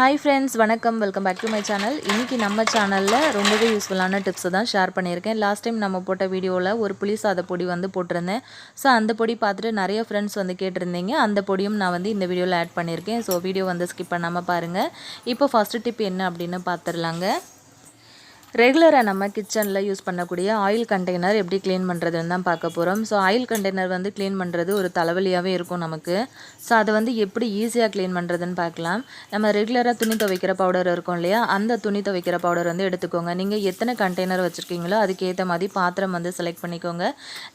Hi friends, வணக்கம். Welcome back to my channel. இன்னைக்கு நம்ம சேனல்ல ரொம்பவே யூஸ்ஃபுல்லான டிப்ஸ் தான் ஷேர் பண்ணியிருக்கேன். லாஸ்ட் டைம் நம்ம போட்ட வீடியோல ஒரு புளி சாத பொடி வந்து போட்டிருந்தேன். ஸோ அந்த பொடி பார்த்துட்டு நிறைய ஃப்ரெண்ட்ஸ் வந்து கேட்டிருந்தீங்க. அந்த பொடியும் நான் வந்து இந்த வீடியோவில் ஆட் பண்ணியிருக்கேன். ஸோ வீடியோ வந்து ஸ்கிப் பண்ணாமல் பாருங்கள். இப்போ ஃபஸ்ட்டு டிப் என்ன அப்படின்னு பார்த்துடலாங்க. ரெகுலராக நம்ம கிச்சனில் யூஸ் பண்ணக்கூடிய ஆயில் கண்டெய்னர் எப்படி க்ளீன் பண்ணுறதுன்னு தான் பார்க்க போகிறோம். ஸோ ஆயில் கண்டெய்னர் வந்து க்ளீன் பண்ணுறது ஒரு தலைவலியாகவே இருக்கும் நமக்கு. ஸோ அதை வந்து எப்படி ஈஸியாக க்ளீன் பண்ணுறதுன்னு பார்க்கலாம். நம்ம ரெகுலராக துணி துவைக்கிற பவுடர் இருக்கும் இல்லையா, அந்த துணி துவைக்கிற பவுடர் வந்து எடுத்துக்கோங்க. நீங்கள் எத்தனை கண்டெய்னர் வச்சுருக்கீங்களோ அதுக்கேற்ற மாதிரி பாத்திரம் வந்து செலக்ட் பண்ணிக்கோங்க.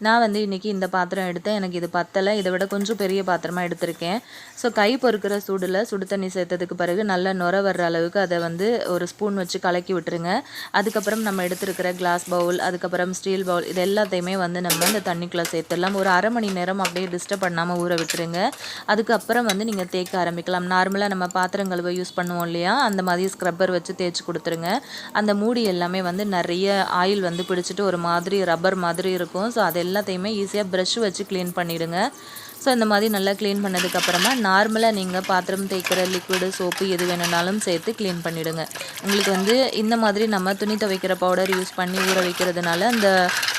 நான் வந்து இன்றைக்கி இந்த பாத்திரம் எடுத்தேன். எனக்கு இது பத்தலை, இதை விட கொஞ்சம் பெரிய பாத்திரமாக எடுத்திருக்கேன். ஸோ கை பொறுக்கிற சூடில் சுடு தண்ணி சேர்த்ததுக்கு பிறகு நல்லா நுர வர்ற அளவுக்கு அதை வந்து ஒரு ஸ்பூன் வச்சு கலக்கி விட்டுருங்க. அதுக்கப்புறம் நம்ம எடுத்துருக்கிற கிளாஸ் பவுல், அதுக்கப்புறம் ஸ்டீல் பவுல், இது எல்லாத்தையுமே வந்து நம்ம இந்த தண்ணிக்குள்ளே சேர்த்துடலாம். ஒரு அரை மணி நேரம் அப்படியே டிஸ்டர்ப் பண்ணாமல் ஊற விட்டுருங்க. அதுக்கப்புறம் வந்து நீங்கள் தேய்க்க ஆரம்பிக்கலாம். நார்மலாக நம்ம பாத்திரம் கழுவ யூஸ் பண்ணுவோம் இல்லையா, அந்த மாதிரி ஸ்க்ரப்பர் வச்சு தேய்ச்சி கொடுத்துருங்க. அந்த மூடி எல்லாமே வந்து நிறைய ஆயில் வந்து பிடிச்சிட்டு ஒரு மாதிரி ரப்பர் மாதிரி இருக்கும். ஸோ அது எல்லாத்தையுமே ஈஸியாக ப்ரஷ் வச்சு க்ளீன் பண்ணிவிடுங்க. ஸோ இந்த மாதிரி நல்லா க்ளீன் பண்ணதுக்கப்புறமா நார்மலாக நீங்கள் பாத்திரம் தேய்க்கிற லிக்விடு சோப்பு எது வேணுனாலும் சேர்த்து க்ளீன் பண்ணிவிடுங்க. உங்களுக்கு வந்து இந்த மாதிரி நம்ம துணி துவைக்கிற பவுடர் யூஸ் பண்ணி ஊற வைக்கிறதுனால அந்த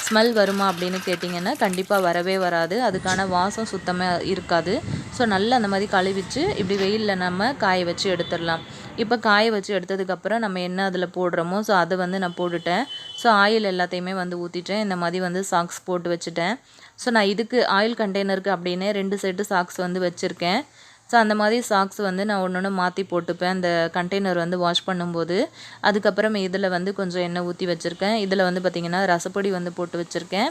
ஸ்மெல் வருமா அப்படின்னு கேட்டிங்கன்னா கண்டிப்பாக வரவே வராது. அதுக்கான வாசம் சுத்தமாக இருக்காது. ஸோ நல்லா அந்த மாதிரி கழுவிச்சு இப்படி வெயிலில் நம்ம காய வச்சு எடுத்துடலாம். இப்போ காய வச்சு எடுத்ததுக்கப்புறம் நம்ம என்ன அதில் போடுறோமோ ஸோ அதை வந்து நான் போட்டுட்டேன். ஸோ ஆயில் எல்லாத்தையுமே வந்து ஊற்றிட்டேன். இந்த மாதிரி வந்து சாக்ஸ் போட்டு வச்சுட்டேன். ஸோ நான் இதுக்கு ஆயில் கண்டெய்னருக்கு அப்படின்னு 2 செட்டு சாக்ஸ் வந்து வச்சுருக்கேன். ஸோ அந்த மாதிரி சாக்ஸ் வந்து நான் ஒன்று மாற்றி போட்டுப்பேன் அந்த கண்டெய்னர் வந்து வாஷ் பண்ணும்போது. அதுக்கப்புறம் இதில் வந்து கொஞ்சம் எண்ணெய் ஊற்றி வச்சுருக்கேன். இதில் வந்து பார்த்திங்கன்னா ரசப்பொடி வந்து போட்டு வச்சுருக்கேன்.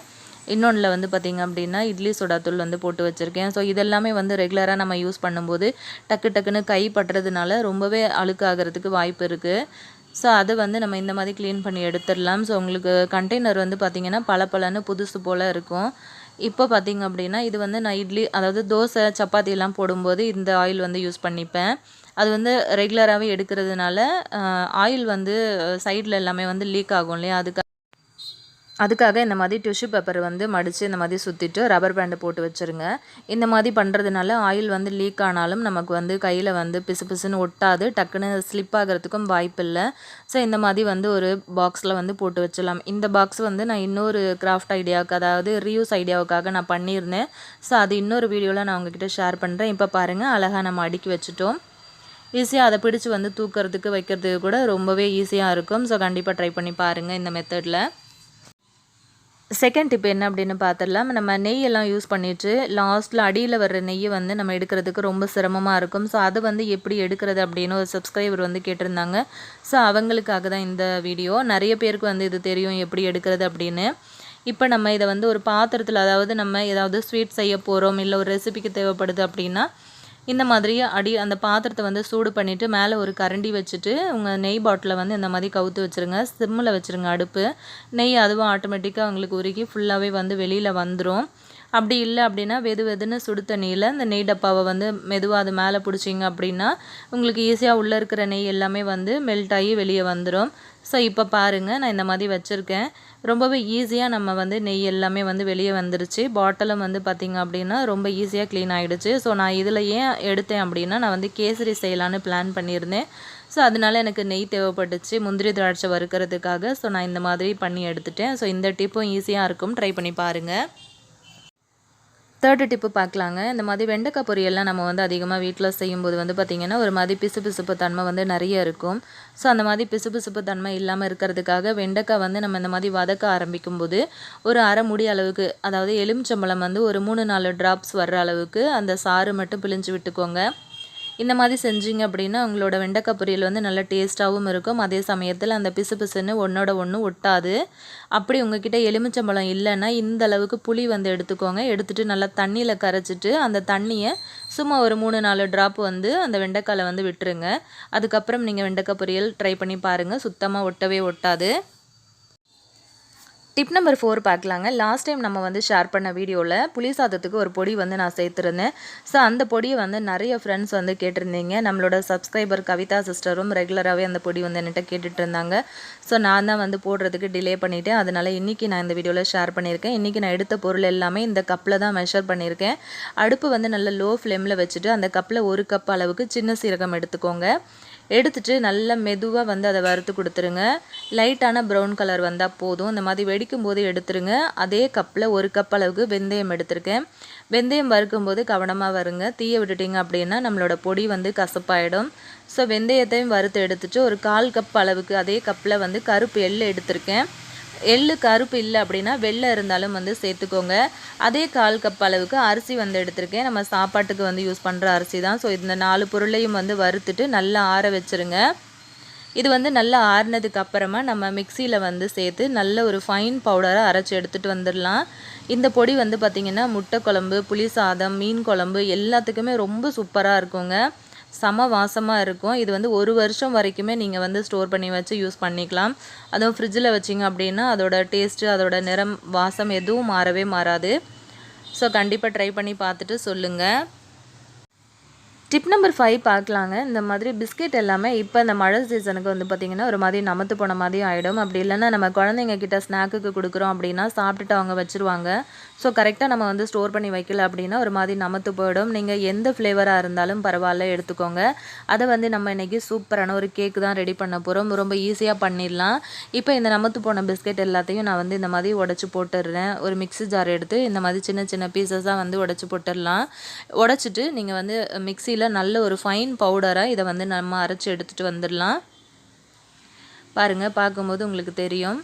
இன்னொன்றில் வந்து பார்த்திங்க அப்படின்னா இட்லி சோடாத்தூள் வந்து போட்டு வச்சுருக்கேன். ஸோ இதெல்லாமே வந்து ரெகுலராக நம்ம யூஸ் பண்ணும்போது டக்குன்னு கை பட்டுறதுனால ரொம்பவே அழுக்காகிறதுக்கு வாய்ப்பு இருக்குது. ஸோ அதை வந்து நம்ம இந்த மாதிரி க்ளீன் பண்ணி எடுத்துடலாம். ஸோ உங்களுக்கு கண்டெய்னர் வந்து பார்த்திங்கன்னா பளபளன்னு புதுசு போல் இருக்கும். இப்போ பார்த்திங்க அப்படின்னா இது வந்து நான் இட்லி, அதாவது தோசை சப்பாத்தியெல்லாம் போடும்போது இந்த ஆயில் வந்து யூஸ் பண்ணிப்பேன். அது வந்து ரெகுலராகவே எடுக்கிறதுனால ஆயில் வந்து சைடில் எல்லாமே வந்து லீக் ஆகும் இல்லையா, அதுக்காக இந்த மாதிரி டிஷ்யூ பேப்பர் வந்து மடித்து இந்த மாதிரி சுற்றிட்டு ரப்பர் பேண்டு போட்டு வச்சுருங்க. இந்த மாதிரி பண்ணுறதுனால ஆயில் வந்து லீக் ஆனாலும் நமக்கு வந்து கையில் வந்து பிசுன்னு ஒட்டாது, டக்குன்னு ஸ்லிப் ஆகிறதுக்கும் வாய்ப்பு இல்லை. ஸோ இந்த மாதிரி வந்து ஒரு பாக்ஸில் வந்து போட்டு வச்சிடலாம். இந்த பாக்ஸ் வந்து நான் இன்னொரு கிராஃப்ட் ஐடியாவுக்கு, அதாவது ரீயூஸ் ஐடியாவுக்காக நான் பண்ணியிருந்தேன். ஸோ அது இன்னொரு வீடியோவில் நான் உங்ககிட்ட ஷேர் பண்ணுறேன். இப்போ பாருங்கள், அழகாக நம்ம அடுக்கி வச்சுட்டோம். ஈஸியாக அதை பிடிச்சி வந்து தூக்கிறதுக்கு வைக்கிறதுக்கு கூட ரொம்பவே ஈஸியாக இருக்கும். ஸோ கண்டிப்பாக ட்ரை பண்ணி பாருங்கள் இந்த மெத்தடில். செகண்ட் டிப் என்ன அப்படின்னு பார்த்துடலாம். நம்ம நெய்யெல்லாம் யூஸ் பண்ணிவிட்டு லாஸ்ட்டில் அடியில் வர்ற நெய்யை வந்து நம்ம எடுக்கிறதுக்கு ரொம்ப சிரமமாக இருக்கும். ஸோ அது வந்து எப்படி எடுக்கிறது அப்படின்னு ஒரு சப்ஸ்கிரைபர் வந்து கேட்டிருந்தாங்க. ஸோ அவங்களுக்காக தான் இந்த வீடியோ. நிறைய பேருக்கு வந்து இது தெரியும் எப்படி எடுக்கிறது அப்படின்னு. இப்போ நம்ம இதை வந்து ஒரு பாத்திரத்தில், அதாவது நம்ம ஏதாவது ஸ்வீட் செய்ய போகிறோம் இல்லை ஒரு ரெசிபிக்கு தேவைப்படுது அப்படின்னா இந்த மாதிரி அந்த பாத்திரத்தை வந்து சூடு பண்ணிவிட்டு மேலே ஒரு கரண்டி வச்சுட்டு உங்கள் நெய் பாட்டிலை வந்து இந்த மாதிரி கவுத்து வச்சுருங்க. சிம்மில் வச்சுருங்க அடுப்பு. நெய் அதுவும் ஆட்டோமேட்டிக்காக உங்களுக்கு உருகி ஃபுல்லாகவே வந்து வெளியில் வந்துடும். அப்படி இல்லை அப்படின்னா வெதுன்னு சுடு தண்ணியில் இந்த நெய் டப்பாவை வந்து மெதுவாக அது மேலே பிடிச்சிங்க அப்படின்னா உங்களுக்கு ஈஸியாக உள்ளே இருக்கிற நெய் எல்லாமே வந்து மெல்ட் ஆகி வெளியே வந்துடும். ஸோ இப்போ பாருங்கள், நான் இந்த மாதிரி வச்சுருக்கேன். ரொம்பவே ஈஸியாக நம்ம வந்து நெய் எல்லாமே வந்து வெளியே வந்துருச்சு. பாட்டிலும் வந்து பார்த்திங்க அப்படின்னா ரொம்ப ஈஸியாக க்ளீன் ஆகிடுச்சு. ஸோ நான் இதில் ஏன் எடுத்தேன் அப்படின்னா நான் வந்து கேசரி செய்யலான்னு பிளான் பண்ணியிருந்தேன். ஸோ அதனால எனக்கு நெய் தேவைப்பட்டுச்சு முந்திரி திராட்சை வறுக்கிறதுக்காக. ஸோ நான் இந்த மாதிரி பண்ணி எடுத்துட்டேன். ஸோ இந்த டிப்பும் ஈஸியாக இருக்கும், ட்ரை பண்ணி பாருங்கள். தேர்டு டிப்பு பார்க்கலாங்க. இந்த மாதிரி வெண்டைக்காய் பொரியெல்லாம் நம்ம வந்து அதிகமாக வீட்டில் செய்யும்போது வந்து பார்த்திங்கன்னா ஒரு மாதிரி பிசுப்பு தன்மை வந்து நிறைய இருக்கும். ஸோ அந்த மாதிரி பிசுப்பு தன்மை இல்லாமல் இருக்கிறதுக்காக வெண்டைக்காய் வந்து நம்ம இந்த மாதிரி வதக்க ஆரம்பிக்கும்போது ஒரு அரை முடி அளவுக்கு, அதாவது எலுமிச்சம்பழம் வந்து ஒரு 3-4 ட்ராப்ஸ் வர்ற அளவுக்கு அந்த சாறு மட்டும் பிழிஞ்சு விட்டுக்கோங்க. இந்த மாதிரி செஞ்சிங்க அப்படின்னா உங்களோட வெண்டைக்காய் பொரியல் வந்து நல்ல டேஸ்ட்டாகவும் இருக்கும். அதே சமயத்தில் அந்த பிசுன்னு ஒன்றோட ஒன்று ஒட்டாது. அப்படி உங்ககிட்ட எலுமிச்சம்பழம் இல்லைன்னா இந்த அளவுக்கு புளி வந்து எடுத்துக்கோங்க. எடுத்துகிட்டு நல்லா தண்ணியில் கரைச்சிட்டு அந்த தண்ணியை சும்மா ஒரு 3-4 ட்ராப் வந்து அந்த வெண்டைக்காயில் வந்து விட்டுருங்க. அதுக்கப்புறம் நீங்கள் வெண்டைக்காய் பொரியல் ட்ரை பண்ணி பாருங்கள், சுத்தமாக ஒட்டவே ஒட்டாது. டிப் நம்பர் 4 பார்க்கலாங்க. லாஸ்ட் டைம் நம்ம வந்து ஷேர் பண்ண வீடியோவில் புளி சாதத்துக்கு ஒரு பொடி வந்து நான் சேர்த்துருந்தேன். ஸோ அந்த பொடியை வந்து நிறைய ஃப்ரெண்ட்ஸ் வந்து கேட்டிருந்தீங்க. நம்மளோட சப்ஸ்கிரைபர் கவிதா சிஸ்டரும் ரெகுலராகவே அந்த பொடி வந்து என்கிட்ட கேட்டுட்டு இருந்தாங்க. ஸோ நான் தான் வந்து போடுறதுக்கு டிலே பண்ணிவிட்டேன். அதனால் இன்றைக்கி நான் இந்த வீடியோவில் ஷேர் பண்ணியிருக்கேன். இன்றைக்கி நான் எடுத்த பொருள் எல்லாமே இந்த கப்பில் தான் மெஷர் பண்ணியிருக்கேன். அடுப்பு வந்து நல்ல லோ ஃப்ளேமில் வச்சுட்டு அந்த கப்பில் 1 கப் அளவுக்கு சின்ன சீரகம் எடுத்துக்கோங்க. எடுத்துட்டு நல்லா மெதுவாக வந்து அதை வறுத்து கொடுத்துருங்க. லைட்டான ப்ரௌன் கலர் வந்தால் போதும். இந்த மாதிரி வெடிக்கும் போது எடுத்துருங்க. அதே கப்பில் 1 கப் அளவுக்கு வெந்தயம் எடுத்திருக்கேன். வெந்தயம் வறுக்கும்போது கவனமாக வருங்க. தீயை விட்டுட்டிங்க அப்படின்னா நம்மளோட பொடி வந்து கசப்பாயிடும். ஸோ வெந்தயத்தையும் வறுத்து எடுத்துட்டு ஒரு 1/4 கப் அளவுக்கு அதே கப்பில் வந்து கருப்பு எள்ளு எடுத்திருக்கேன். எள்ளு கருப்பு இல்லை அப்படின்னா வெள்ளை இருந்தாலும் வந்து சேர்த்துக்கோங்க. அதே 1/4 கப் அளவுக்கு அரிசி வந்து எடுத்திருக்கேன். நம்ம சாப்பாட்டுக்கு வந்து யூஸ் பண்ணுற அரிசி தான். ஸோ இந்த 4 பொருளையும் வந்து வறுத்துட்டு நல்லா ஆற வச்சுருங்க. இது வந்து நல்லா ஆறினதுக்கு அப்புறமா நம்ம மிக்சியில் வந்து சேர்த்து நல்ல ஒரு ஃபைன் பவுடராக அரைச்சி எடுத்துகிட்டு வந்துடலாம். இந்த பொடி வந்து பார்த்திங்கன்னா முட்டை குழம்பு, புளி சாதம், மீன் குழம்பு எல்லாத்துக்குமே ரொம்ப சூப்பராக இருக்குங்க. செம வாசமாக இருக்கும். இது வந்து 1 வருஷம் வரைக்குமே நீங்கள் வந்து ஸ்டோர் பண்ணி வச்சு யூஸ் பண்ணிக்கலாம். அதுவும் ஃப்ரிட்ஜில் வச்சிங்க அப்படின்னா அதோட டேஸ்ட்டு, அதோட நிறம், வாசம் எதுவும் மாறவே மாறாது. ஸோ கண்டிப்பாக ட்ரை பண்ணி பார்த்துட்டு சொல்லுங்கள். டிப் நம்பர் 5 பார்க்கலாங்க. இந்த மாதிரி பிஸ்கெட் எல்லாமே இப்போ இந்த மழை சீசனுக்கு வந்து பார்த்திங்கன்னா ஒரு மாதிரி நமத்து போன மாதிரி ஆகிடும். அப்படி இல்லைன்னா நம்ம குழந்தைங்க கிட்ட ஸ்நாக்குக்கு கொடுக்குறோம் அப்படின்னா சாப்பிட்டுட்டு அவங்க வச்சுருவாங்க. ஸோ கரெக்டாக நம்ம வந்து ஸ்டோர் பண்ணி வைக்கல அப்படின்னா ஒரு மாதிரி நமத்து போயிடும். நீங்கள் எந்த ஃப்ளேவராக இருந்தாலும் பரவாயில்ல எடுத்துக்கோங்க. அதை வந்து நம்ம இன்றைக்கி சூப்பரான ஒரு கேக்கு தான் ரெடி பண்ண போகிறோம். ரொம்ப ஈஸியாக பண்ணிடலாம். இப்போ இந்த நமத்து போன பிஸ்கெட் எல்லாத்தையும் நான் வந்து இந்த மாதிரி உடச்சி போட்டுடுறேன். ஒரு மிக்ஸி ஜார் எடுத்து இந்த மாதிரி சின்ன சின்ன பீசஸாக வந்து உடச்சி போட்டுடலாம். உடச்சிட்டு நீங்கள் வந்து மிக்ஸியில் நல்ல ஒரு ஃபைன் பவுடராக இதை வந்து நம்ம அரைச்சி எடுத்துகிட்டு வந்துடலாம். பாருங்கள், பார்க்கும்போது உங்களுக்கு தெரியும்.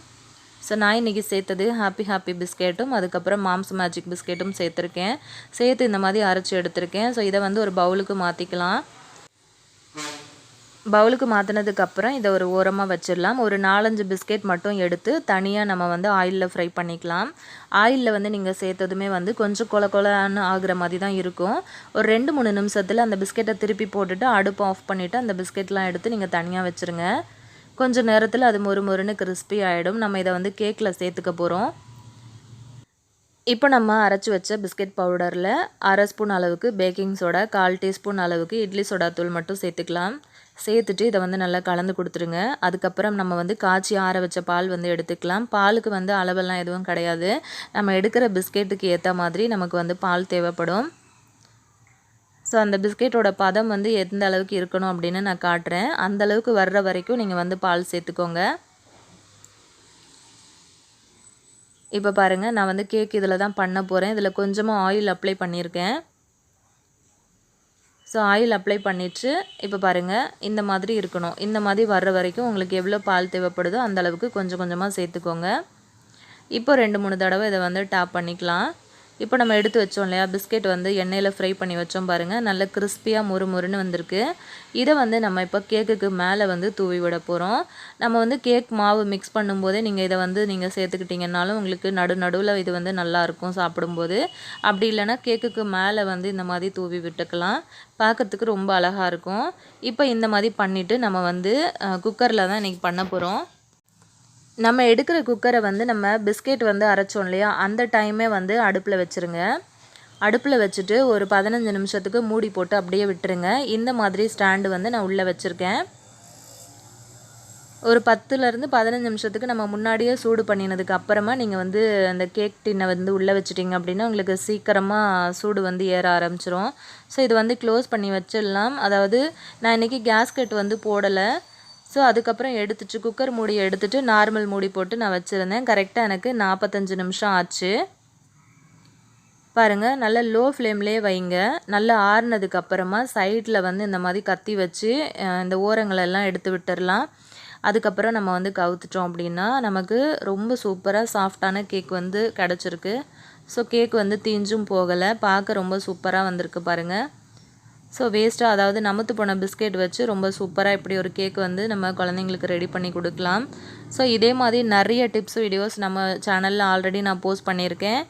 ஸோ நான் இன்றைக்கி சேர்த்தது ஹாப்பி பிஸ்கெட்டும் அதுக்கப்புறம் மாம்ஸ் மேஜிக் பிஸ்கெட்டும் சேர்த்துருக்கேன். சேர்த்து இந்த மாதிரி அரைச்சி எடுத்திருக்கேன். ஸோ இதை வந்து ஒரு பவுலுக்கு மாற்றிக்கலாம். பவுலுக்கு மாற்றினதுக்கப்புறம் இதை ஒரு ஓரமாக வச்சிடலாம். ஒரு 4-5 பிஸ்கெட் மட்டும் எடுத்து தனியாக நம்ம வந்து ஆயிலில் ஃப்ரை பண்ணிக்கலாம். ஆயிலில் வந்து நீங்கள் சேர்த்ததுமே வந்து கொஞ்சம் கொலன்னு ஆகுற மாதிரி தான் இருக்கும். ஒரு 2-3 நிமிஷத்தில் அந்த பிஸ்கெட்டை திருப்பி போட்டுட்டு அடுப்பை ஆஃப் பண்ணிவிட்டு அந்த பிஸ்கெட்லாம் எடுத்து நீங்கள் தனியாக வச்சுருங்க. கொஞ்சம் நேரத்தில் அது மொறுன்னு கிறிஸ்பி ஆகிடும். நம்ம இதை வந்து கேக்கில் சேர்த்துக்க போகிறோம். இப்போ நம்ம அரைச்சி வச்ச பிஸ்கெட் பவுடரில் 1/2 ஸ்பூன் அளவுக்கு பேக்கிங் சோடா, 1/4 டீஸ்பூன் அளவுக்கு இட்லி சோடா தூள் மட்டும் சேர்த்துக்கலாம். சேர்த்துட்டு இதை வந்து நல்லா கலந்து கொடுத்துருங்க. அதுக்கப்புறம் நம்ம வந்து காய்ச்சி ஆற வச்ச பால் வந்து எடுத்துக்கலாம். பாலுக்கு வந்து அளவெல்லாம் எதுவும் கிடையாது. நம்ம எடுக்கிற பிஸ்கெட்டுக்கு ஏற்ற மாதிரி நமக்கு வந்து பால் தேவைப்படும். ஸோ அந்த பிஸ்கெட்டோட பதம் வந்து எந்த அளவுக்கு இருக்கணும் அப்படின்னு நான் காட்டுறேன். அந்த அளவுக்கு வர்ற வரைக்கும் நீங்கள் வந்து பால் சேர்த்துக்கோங்க. இப்போ பாருங்கள், நான் வந்து கேக் இதில் தான் பண்ண போகிறேன். இதில் கொஞ்சமாக ஆயில் அப்ளை பண்ணியிருக்கேன். ஸோ ஆயில் அப்ளை பண்ணிவிட்டு இப்போ பாருங்கள், இந்த மாதிரி இருக்கணும். இந்த மாதிரி வர்ற வரைக்கும் உங்களுக்கு எவ்வளோ பால் தேவைப்படுதோ அந்த அளவுக்கு கொஞ்சம் கொஞ்சமாக சேர்த்துக்கோங்க. இப்போ 2-3 தடவை இதை வந்து டேப் பண்ணிக்கலாம். இப்போ நம்ம எடுத்து வச்சோம் இல்லையா, பிஸ்கெட் வந்து எண்ணெயில் ஃப்ரை பண்ணி வச்சோம் பாருங்கள், நல்ல கிறிஸ்பியாக மொறுன்னு வந்திருக்கு. இதை வந்து நம்ம இப்போ கேக்குக்கு மேலே வந்து தூவி விட போகிறோம். நம்ம வந்து கேக் மாவு மிக்ஸ் பண்ணும்போதே நீங்கள் இதை வந்து நீங்கள் சேர்த்துக்கிட்டிங்கனாலும் உங்களுக்கு நடுவில் இது வந்து நல்லாயிருக்கும் சாப்பிடும்போது. அப்படி இல்லைன்னா கேக்குக்கு மேலே வந்து இந்த மாதிரி தூவி விட்டுக்கலாம். பார்க்குறதுக்கு ரொம்ப அழகாக இருக்கும். இப்போ இந்த மாதிரி பண்ணிவிட்டு நம்ம வந்து குக்கரில் தான் இன்றைக்கி பண்ண போகிறோம். நம்ம எடுக்கிற குக்கரை வந்து நம்ம பிஸ்கெட் வந்து அரைச்சோம் இல்லையா, அந்த டைமே வந்து அடுப்பில் வச்சுருங்க. அடுப்பில் வச்சுட்டு ஒரு 15 நிமிஷத்துக்கு மூடி போட்டு அப்படியே விட்டுருங்க. இந்த மாதிரி ஸ்டாண்டு வந்து நான் உள்ளே வச்சுருக்கேன். ஒரு 10லேருந்து 15 நிமிஷத்துக்கு நம்ம முன்னாடியே சூடு பண்ணினதுக்கு அப்புறமா நீங்கள் வந்து அந்த கேக் டின்னை வந்து உள்ளே வச்சுட்டிங்க அப்படின்னா உங்களுக்கு சீக்கிரமாக சூடு வந்து ஏற ஆரம்பிச்சிரும். ஸோ இது வந்து க்ளோஸ் பண்ணி வச்சிடலாம். அதாவது நான் இன்றைக்கி கேஸ்கெட் வந்து போடலை. ஸோ அதுக்கப்புறம் எடுத்துட்டு குக்கர் மூடி எடுத்துகிட்டு நார்மல் மூடி போட்டு நான் வச்சுருந்தேன். கரெக்டாக எனக்கு 45 நிமிஷம் ஆச்சு. பாருங்கள், நல்லா லோ ஃப்ளேம்லேயே வைங்க. நல்லா ஆறுனதுக்கப்புறமா சைடில் வந்து இந்த மாதிரி கத்தி வச்சு இந்த ஓரங்களெல்லாம் எடுத்து விட்டுடலாம். அதுக்கப்புறம் நம்ம வந்து கவுத்துட்டோம் அப்படின்னா நமக்கு ரொம்ப சூப்பராக சாஃப்டான கேக் வந்து கிடச்சிருக்கு. ஸோ கேக் வந்து தீஞ்சும் போகலை, பார்க்க ரொம்ப சூப்பராக வந்திருக்கு பாருங்கள். ஸோ வேஸ்ட்டாக, அதாவது நமத்து போன பிஸ்கெட் வச்சு ரொம்ப சூப்பராக இப்படி ஒரு கேக் வந்து நம்ம குழந்தைங்களுக்கு ரெடி பண்ணி கொடுக்கலாம். ஸோ இதே மாதிரி நிறைய டிப்ஸ் வீடியோஸ் நம்ம சேனலில் ஆல்ரெடி நான் போஸ்ட் பண்ணியிருக்கேன்.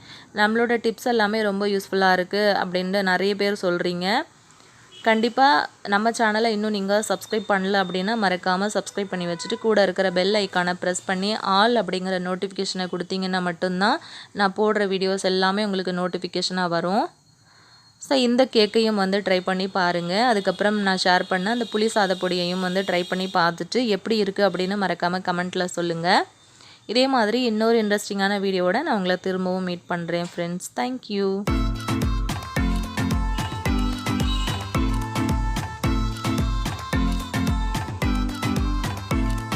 நம்மளோட டிப்ஸ் எல்லாமே ரொம்ப யூஸ்ஃபுல்லாக இருக்குது அப்படின்ட்டு நிறைய பேர் சொல்கிறீங்க. கண்டிப்பாக நம்ம சேனலை இன்னும் நீங்கள் சப்ஸ்கிரைப் பண்ணல அப்படின்னா மறக்காமல் சப்ஸ்கிரைப் பண்ணி வச்சுட்டு கூட இருக்கிற பெல் ஐக்கானை ப்ரெஸ் பண்ணி ஆல் அப்படிங்கிற நோட்டிஃபிகேஷனை கொடுத்தீங்கன்னா மட்டும்தான் நான் போடுற வீடியோஸ் எல்லாமே உங்களுக்கு நோட்டிஃபிகேஷனாக வரும். ஸோ இந்த கேக்கையும் வந்து ட்ரை பண்ணி பாருங்கள். அதுக்கப்புறம் நான் ஷேர் பண்ண அந்த புளி சாத பொடியையும் வந்து ட்ரை பண்ணி பார்த்துட்டு எப்படி இருக்குது அப்படின்னு மறக்காமல் கமெண்ட்டில் சொல்லுங்கள். இதே மாதிரி இன்னொரு இன்ட்ரெஸ்டிங்கான வீடியோவோட நான் உங்களை திரும்பவும் மீட் பண்ணுறேன் ஃப்ரெண்ட்ஸ். தேங்க்யூ.